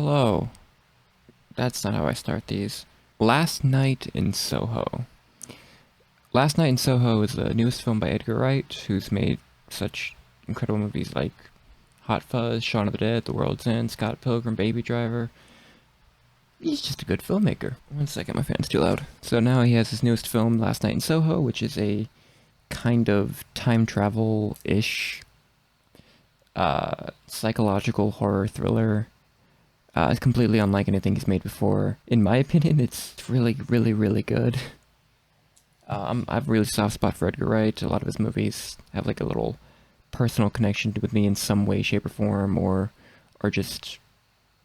Hello. That's not how I start these. Last Night in Soho. Last Night in Soho is the newest film by Edgar Wright, who's made such incredible movies like Hot Fuzz, Shaun of the Dead, The World's End, Scott Pilgrim, Baby Driver. He's just a good filmmaker. One second, my fan's too loud. So now he has his newest film, Last Night in Soho, which is a kind of time travel-ish psychological horror thriller. It's completely unlike anything he's made before. In my opinion, it's really, really, really good. I have a really soft spot for Edgar Wright. A lot of his movies have like a little personal connection with me in some way, shape, or form, or are just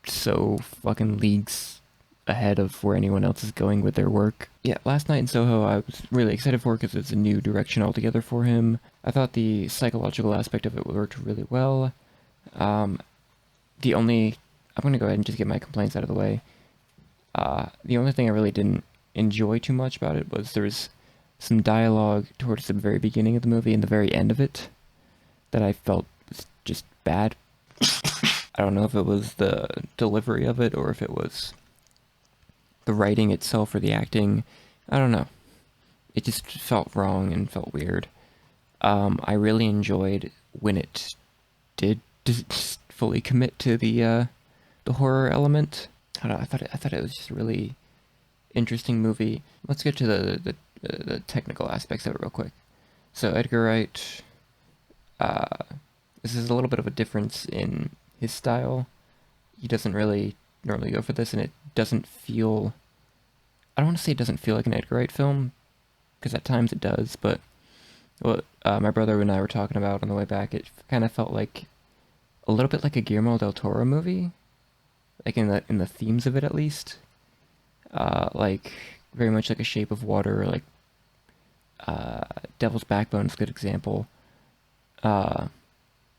so fucking leagues ahead of where anyone else is going with their work. Yeah, Last Night in Soho I was really excited for because it's a new direction altogether for him. I thought the psychological aspect of it worked really well. Um, the only I'm gonna go ahead and just get my complaints out of the way. The only thing I really didn't enjoy too much about it was there was some dialogue towards the very beginning of the movie and the very end of it that I felt was just bad. I don't know if it was the delivery of it or if it was the writing itself or the acting. I don't know. It just felt wrong and felt weird. I really enjoyed when it did just fully commit to the horror element. I don't know, I thought it was just a really interesting movie. Let's get to the technical aspects of it real quick. So Edgar Wright, uh, this is a little bit of a difference in his style. He doesn't really normally go for this, and it doesn't feel. I don't want to say it doesn't feel like an Edgar Wright film, because at times it does. But what my brother and I were talking about on the way back, it kind of felt like a little bit like a Guillermo del Toro movie, like in the themes of it at least. Like very much like a Shape of Water, like Devil's Backbone is a good example. Uh,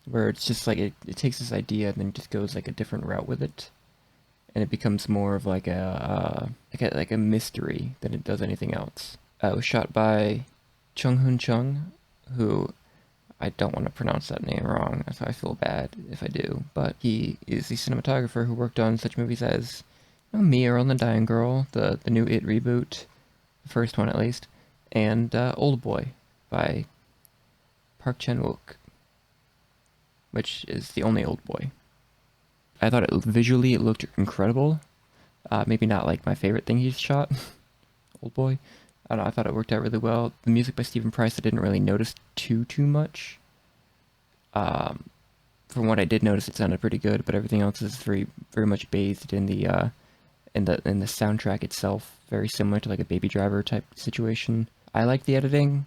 where it's just like it takes this idea and then just goes like a different route with it, and it becomes more of like a mystery than it does anything else. It was shot by Chung Hoon Chung, who I don't want to pronounce that name wrong, so I feel bad if I do. But he is the cinematographer who worked on such movies as Me, Earl and the Dying Girl, the new It reboot, the first one at least, and Old Boy by Park Chan-wook, which is the only Old Boy. I thought visually it looked incredible. Maybe not like my favorite thing he's shot, Old Boy. I don't know, I thought it worked out really well. The music by Stephen Price I didn't really notice too much. From what I did notice, it sounded pretty good, but everything else is very much bathed in the soundtrack itself, very similar to like a Baby Driver type situation. I like the editing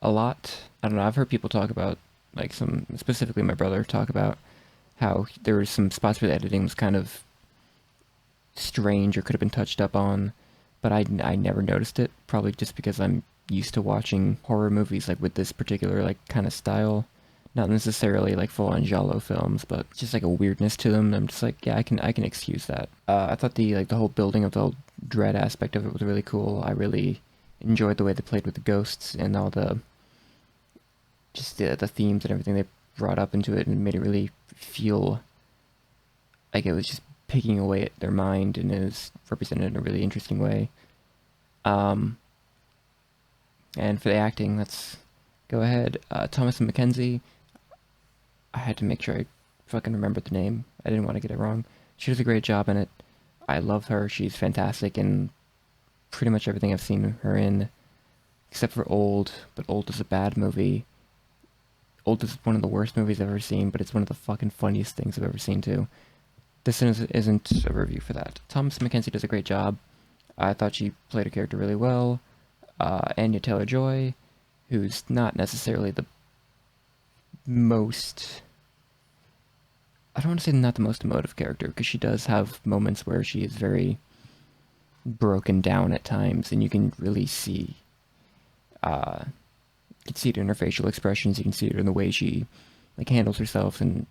a lot. I don't know, I've heard people talk about, like some, specifically my brother, talk about how there were some spots where the editing was kind of strange or could have been touched up on, but I never noticed it, probably just because I'm used to watching horror movies like with this particular like kind of style. Not necessarily like full-on giallo films, but just like a weirdness to them. I'm just like, yeah, I can excuse that. I thought the whole building of the whole dread aspect of it was really cool. I really enjoyed the way they played with the ghosts and all the themes and everything they brought up into it, and made it really feel like it was just picking away at their mind, and it was represented in a really interesting way. Um, and for the acting, let's go ahead. Thomas and Mackenzie. I had to make sure I fucking remembered the name. I didn't want to get it wrong. She does a great job in it. I love her. She's fantastic in pretty much everything I've seen her in, except for Old. But Old is a bad movie. Old is one of the worst movies I've ever seen, but it's one of the fucking funniest things I've ever seen too. This isn't a review for that. Thomas Mackenzie does a great job. I thought she played her character really well. Anya Taylor-Joy, who's not necessarily the most... I don't want to say not the most emotive character, because she does have moments where she is very broken down at times, and you can really see... you can see it in her facial expressions, you can see it in the way she like handles herself, and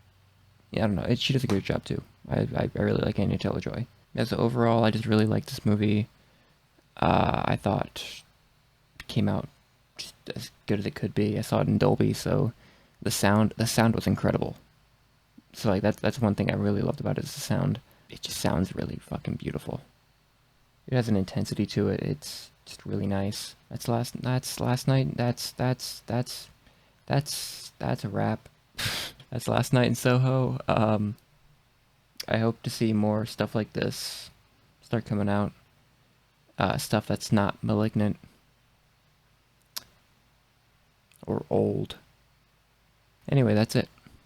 yeah, I don't know, she does a great job too. I really like Anya Taylor-Joy. As overall, I just really like this movie. I thought it came out just as good as it could be. I saw it in Dolby, so the sound was incredible. So like that's one thing I really loved about it, is the sound. it just sounds really fucking beautiful. It has an intensity to it. It's just really nice. That's last night. That's a wrap. That's last night in Soho. I hope to see more stuff like this start coming out. Stuff that's not malignant or old. Anyway, that's it.